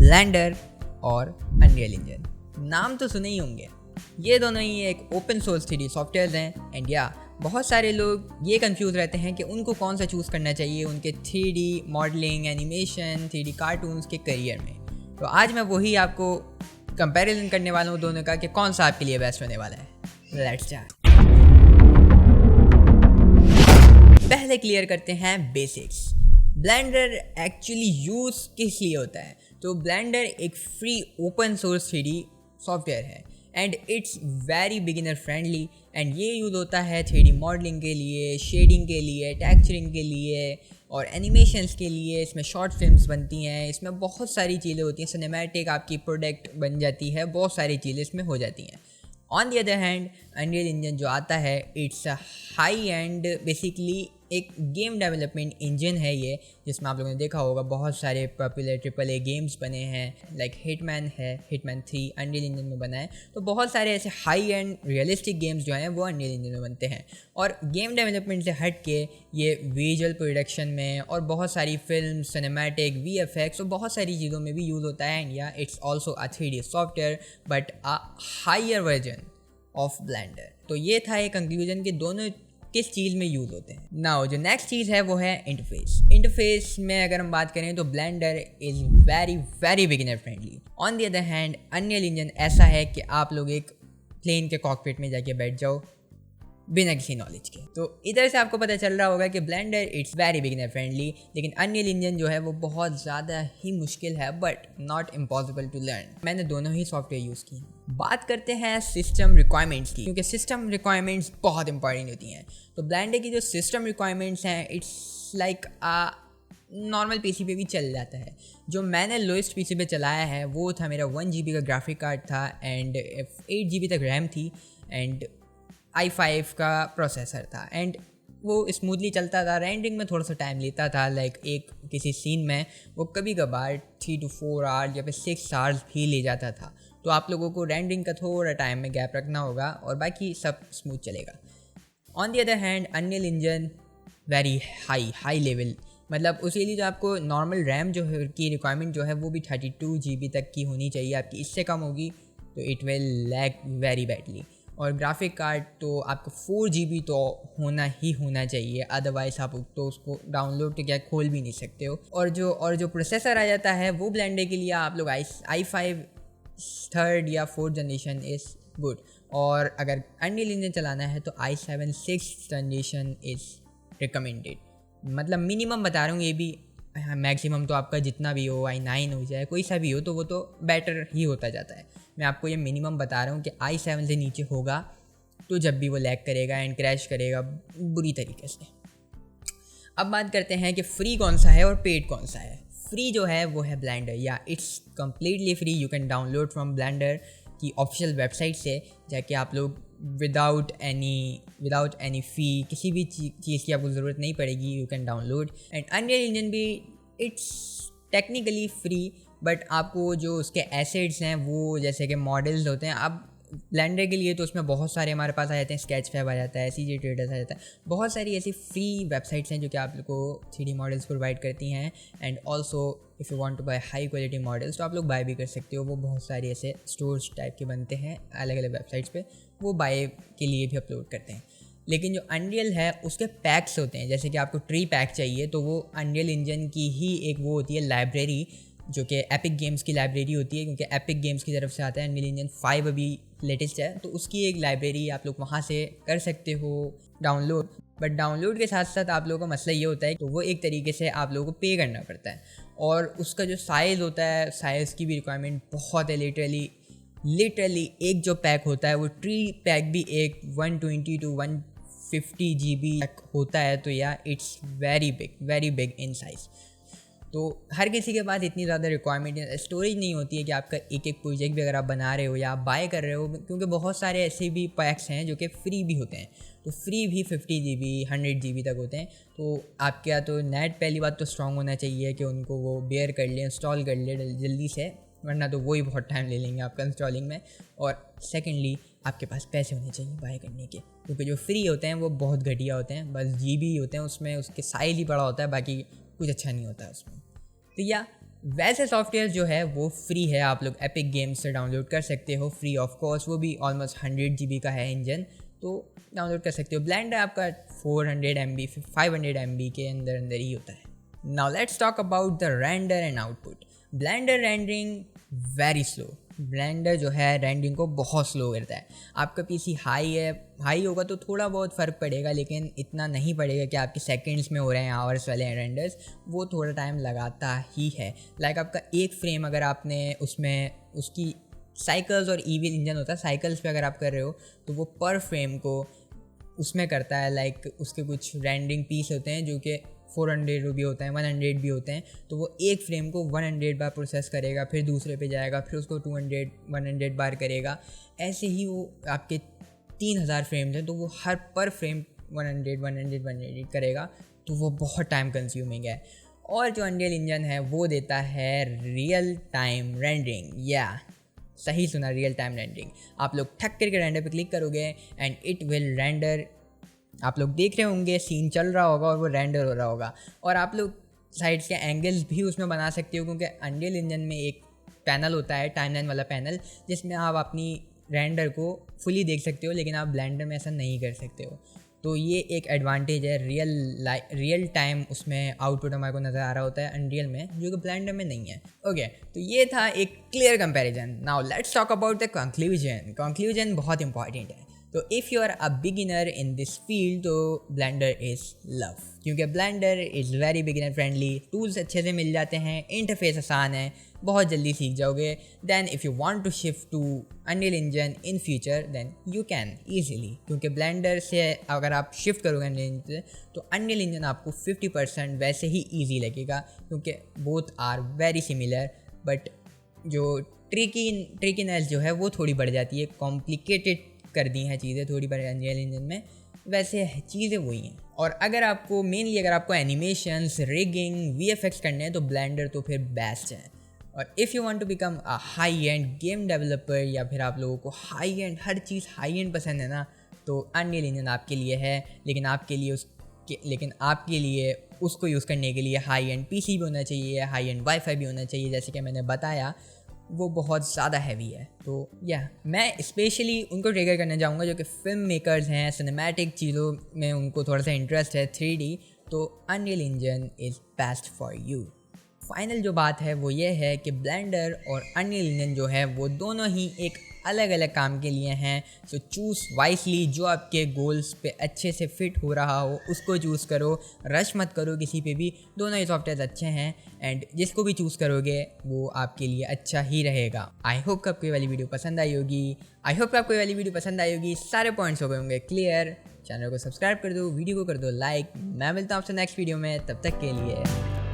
Blender और unreal engine. नाम तो सुने ही होंगे। ये दोनों ही एक ओपन सोर्स 3D सॉफ्टवेयर हैं एंड बहुत सारे लोग ये कंफ्यूज रहते हैं कि उनको कौन सा चूज़ करना चाहिए उनके 3D modelling, animation, 3D cartoons के करियर में। तो आज मैं वही आपको कंपैरिजन करने वाला हूँ दोनों का कि कौन सा आपके लिए बेस्ट होने वाला है। Let's start. पहले क्लियर करते हैं बेसिक्स। ब्लेंडर एक्चुअली यूज़ किस लिए होता है? तो ब्लेंडर एक free open source 3D software है and it's very beginner friendly and ये यूज़ होता है 3D मॉडलिंग के लिए, शेडिंग के लिए, टेक्सचरिंग के लिए और एनिमेशंस के लिए। इसमें शॉर्ट फिल्म्स बनती हैं, इसमें बहुत सारी चीज़ें होती हैं, सिनेमैटिक आपकी प्रोडक्ट बन जाती है, बहुत सारी चीज़ें इसमें हो जाती हैं। On the other hand unreal Engine जो आता है it's a high and basically एक गेम डेवलपमेंट इंजन है ये, जिसमें आप लोगों ने देखा होगा बहुत सारे पॉपुलर AAA गेम्स बने हैं। लाइक हिटमैन है, हिटमैन 3 अनरियल इंजन में बना है। तो बहुत सारे ऐसे हाई एंड रियलिस्टिक गेम्स जो हैं वो अनरियल इंजन में बनते हैं। और गेम डेवलपमेंट से हट के ये विजुअल प्रोडक्शन में और बहुत सारी फिल्म, सिनेमैटिक, VFX और बहुत सारी चीज़ों में भी यूज़ होता है। And it's also a 3D software but a higher version of Blender. तो ये था एक कंक्लूजन कि दोनों किस चीज़ में यूज़ होते हैं। नाउ जो नेक्स्ट चीज़ है वो है इंटरफेस में अगर हम बात करें तो Blender is very beginner friendly. On the other hand unreal engine ऐसा है कि आप लोग एक प्लेन के कॉकपिट में जाके बैठ जाओ बिना किसी नॉलेज के। तो इधर से आपको पता चल रहा होगा कि Blender it's very beginner friendly, लेकिन अनरियल इंजन जो है वो बहुत ज़्यादा ही मुश्किल है but not impossible to learn. मैंने दोनों ही सॉफ्टवेयर यूज़ किए। बात करते हैं सिस्टम रिक्वायरमेंट्स की, क्योंकि सिस्टम रिक्वायरमेंट्स बहुत इंपॉर्टेंट होती हैं। तो ब्लेंडर की जो सिस्टम रिक्वायरमेंट्स हैं इट्स लाइक नॉर्मल PC पे भी चल जाता है। जो मैंने लोएस्ट PC पे चलाया है वो था मेरा 1 GB का ग्राफिक कार्ड था एंड 8 GB तक रैम थी एंड i5 का प्रोसेसर था एंड वो स्मूथली चलता था। रेंडरिंग में थोड़ा सा टाइम लेता था, लाइक एक किसी सीन में वो कभी कभार 3 to 4 आवर्स या फिर 6 आवर्स भी ले जाता था। तो आप लोगों को रेंडरिंग का थोड़ा टाइम में गैप रखना होगा और बाकी सब स्मूथ चलेगा। On the other hand unreal engine very high level, मतलब उसके लिए जो आपको नॉर्मल रैम जो है की रिक्वायरमेंट जो है वो भी 32 GB तक की होनी चाहिए। आपकी इससे कम होगी तो it will lag very badly. और ग्राफिक कार्ड तो आपको 4 GB तो होना ही होना चाहिए, अदरवाइज़ आप तो उसको डाउनलोड तो क्या खोल भी नहीं सकते हो। और जो प्रोसेसर आ जाता है वो ब्लेंडर के लिए आप लोग i5 3rd या 4th जनरेशन इज़ गुड। और अगर अनरियल इंजन चलाना है तो i7 6th generation is recommended. मतलब मिनिमम बता रहा हूँ, ये भी मैक्सिमम तो आपका जितना भी हो, i9 हो जाए, कोई सा भी हो, तो वो तो बेटर ही होता जाता है। मैं आपको ये मिनिमम बता रहा हूँ कि i7 से नीचे होगा तो जब भी वो लैग करेगा एंड क्रैश करेगा बुरी तरीके से। अब बात करते हैं कि फ्री कौन सा है और पेड कौन सा है। फ्री जो है वो है ब्लेंडर, या it's completely free. You can download from blender की ऑफिशियल वेबसाइट से जाके आप लोग विदाउट एनी फ़ी, किसी भी चीज़ की आपको ज़रूरत नहीं पड़ेगी, you can download. And unreal engine भी इट्स टेक्निकली फ्री बट आपको जो उसके एसेट्स हैं वो जैसे कि मॉडल्स होते हैं, अब ब्लेंडर के लिए तो उसमें बहुत सारे हमारे पास आ जाते हैं, स्केचफैब आ जाता है, CG ट्रेडर्स आ जाता है, बहुत सारी ऐसी फ्री वेबसाइट्स हैं जो कि आप लोग को 3D मॉडल्स प्रोवाइड करती हैं। And also if you want to buy high quality models तो आप लोग बाय भी कर सकते हो। वो बहुत सारे ऐसे स्टोर्स टाइप के बनते हैं अलग अलग वेबसाइट्स पे, वो बाय के लिए भी अपलोड करते हैं। लेकिन जो अनरियल है उसके पैक्स होते हैं, जैसे कि आपको ट्री पैक चाहिए तो वो अनरियल इंजन की ही एक वो होती है लाइब्रेरी, जो कि एपिक गेम्स की लाइब्रेरी होती है, क्योंकि एपिक गेम्स की तरफ से आता है। अनरियल इंजन 5 अभी लेटेस्ट है तो उसकी एक लाइब्रेरी आप लोग वहाँ से कर सकते हो डाउनलोड। बट डाउनलोड के साथ साथ आप लोगों का मसला ये होता है तो वो एक तरीके से आप लोगों को पे करना पड़ता है। और उसका जो साइज़ होता है, साइज़ की भी रिक्वायरमेंट बहुत है। लिटरली एक जो पैक होता है वो ट्री पैक भी एक 120 to 150 GB तक होता है। तो या it's very big in size. तो हर किसी के पास इतनी ज़्यादा रिक्वायरमेंट स्टोरेज नहीं होती है कि आपका एक प्रोजेक्ट भी अगर आप बना रहे हो या आप बाय कर रहे हो, क्योंकि बहुत सारे ऐसे भी पैक्स हैं जो कि फ्री भी होते हैं। तो फ्री भी 50 GB 100 GB तक होते हैं। तो आपके यहाँ तो नेट पहली बात तो स्ट्रॉन्ग होना चाहिए कि उनको वो बेयर कर ले, इंस्टॉल कर ले जल्दी से, वरना तो वही बहुत टाइम ले लेंगे आपका इंस्टॉलिंग में। और सेकेंडली आपके पास पैसे होने चाहिए बाय करने के, क्योंकि जो फ्री होते हैं वो बहुत घटिया होते हैं, बस GB होते हैं उसमें, उसके साइज़ ही बड़ा होता है, बाकी कुछ अच्छा नहीं होता है उसमें। तो या वैसे सॉफ्टवेयर जो है वो फ्री है, आप लोग एपिक गेम्स से डाउनलोड कर सकते हो फ्री ऑफ कॉस्ट, वो भी ऑलमोस्ट 100 GB का है इंजन, तो डाउनलोड कर सकते हो। ब्लेंडर आपका 400 MB 500 MB के अंदर ही होता है। Now let's talk about the render and output. Blender rendering very slow, blender जो है रेंडरिंग को बहुत स्लो करता है। आपका पीसी हाई होगा तो थोड़ा बहुत फ़र्क पड़ेगा, लेकिन इतना नहीं पड़ेगा कि आपके सेकंड्स में हो रहे हैं आवर्स वाले रेंडर्स, वो थोड़ा टाइम लगाता ही है। लाइक आपका एक फ्रेम अगर आपने उसमें उसकी साइकिल्स और ईवी इंजन होता है, साइकिल्स पे अगर आप कर रहे हो तो वो पर फ्रेम को उसमें करता है। लाइक उसके कुछ रेंडरिंग पीस होते हैं जो कि 400 भी होते हैं, 100 भी होते हैं, तो वो एक फ्रेम को 100 बार प्रोसेस करेगा, फिर दूसरे पे जाएगा, फिर उसको 100 बार करेगा। ऐसे ही वो आपके 3000 फ्रेम्स हैं, तो वो हर पर फ्रेम 100 करेगा, तो वो बहुत टाइम कंज्यूमिंग है। और जो अनरियल इंजन है वो देता है रियल टाइम रेंडरिंग, या सही सुना, रियल टाइम रेंडरिंग। आप लोग ठक करके रेंडर पे क्लिक करोगे एंड इट विल रेंडर। आप लोग देख रहे होंगे सीन चल रहा होगा और वो रेंडर हो रहा होगा, और आप लोग साइड्स के एंगल्स भी उसमें बना सकते हो, क्योंकि अनरियल इंजन में एक पैनल होता है, टाइमलाइन वाला पैनल, जिसमें आप अपनी रेंडर को फुली देख सकते हो, लेकिन आप ब्लेंडर में ऐसा नहीं कर सकते हो। तो ये एक एडवांटेज है, रियल टाइम उसमें आउटपुट हमारे को नज़र आ रहा होता है अनरियल में, जो कि ब्लेंडर में नहीं है। ओके, तो ये था एक clear comparison. Now let's talk about the conclusion बहुत इंपॉर्टेंट है। तो if you are a beginner in this field, तो ब्लेंडर इज़ लव, क्योंकि Blender is very beginner friendly, tools अच्छे से मिल जाते हैं, इंटरफेस आसान है, बहुत जल्दी सीख जाओगे। Then if you want to shift to Unreal Engine in future, then you can easily, क्योंकि ब्लेंडर से अगर आप शिफ्ट करोगे अनरियल इंजन, तो अनरियल इंजन आपको 50% वैसे ही ईजी लगेगा, क्योंकि both are very similar, but जो ट्रिकीनेस जो है वो थोड़ी बढ़ जाती है, कॉम्प्लिकेटेड कर दी हैं चीज़ें थोड़ी बड़ी अनरियल इंजन में, वैसे चीज़ें वही हैं। और अगर आपको एनिमेशंस, रिगिंग, VFX करने हैं, तो ब्लेंडर तो फिर बेस्ट है। और if you want to become a high end game developer, या फिर आप लोगों को हाई एंड हर चीज़ हाई एंड पसंद है ना, तो अनरियल इंजन आपके लिए है। लेकिन आपके लिए उसको यूज़ करने के लिए हाई एंड PC भी होना चाहिए, हाई एंड वाईफाई भी होना चाहिए, जैसे कि मैंने बताया वो बहुत ज़्यादा हैवी है। तो मैं स्पेशली उनको ट्रिगर करना चाहूँगा जो कि फिल्म मेकर्स हैं, सिनेमैटिक चीज़ों में उनको थोड़ा सा इंटरेस्ट है, 3D, तो Unreal engine is best for you. Final जो बात है वो ये है कि ब्लेंडर और अनरियल इंजन जो है वो दोनों ही एक अलग अलग काम के लिए हैं। सो चूज़ वाइसली, जो आपके गोल्स पे अच्छे से फिट हो रहा हो उसको चूज़ करो, रश मत करो किसी पे भी। दोनों ही सॉफ्टवेयर अच्छे हैं एंड जिसको भी चूज़ करोगे वो आपके लिए अच्छा ही रहेगा। आई होप कि आपको ये वाली वीडियो पसंद आई होगी। सारे पॉइंट्स हो गए होंगे क्लियर। चैनल को सब्सक्राइब कर दो, वीडियो को कर दो लाइक। मैं मिलता हूँ आपसे नेक्स्ट वीडियो में, तब तक के लिए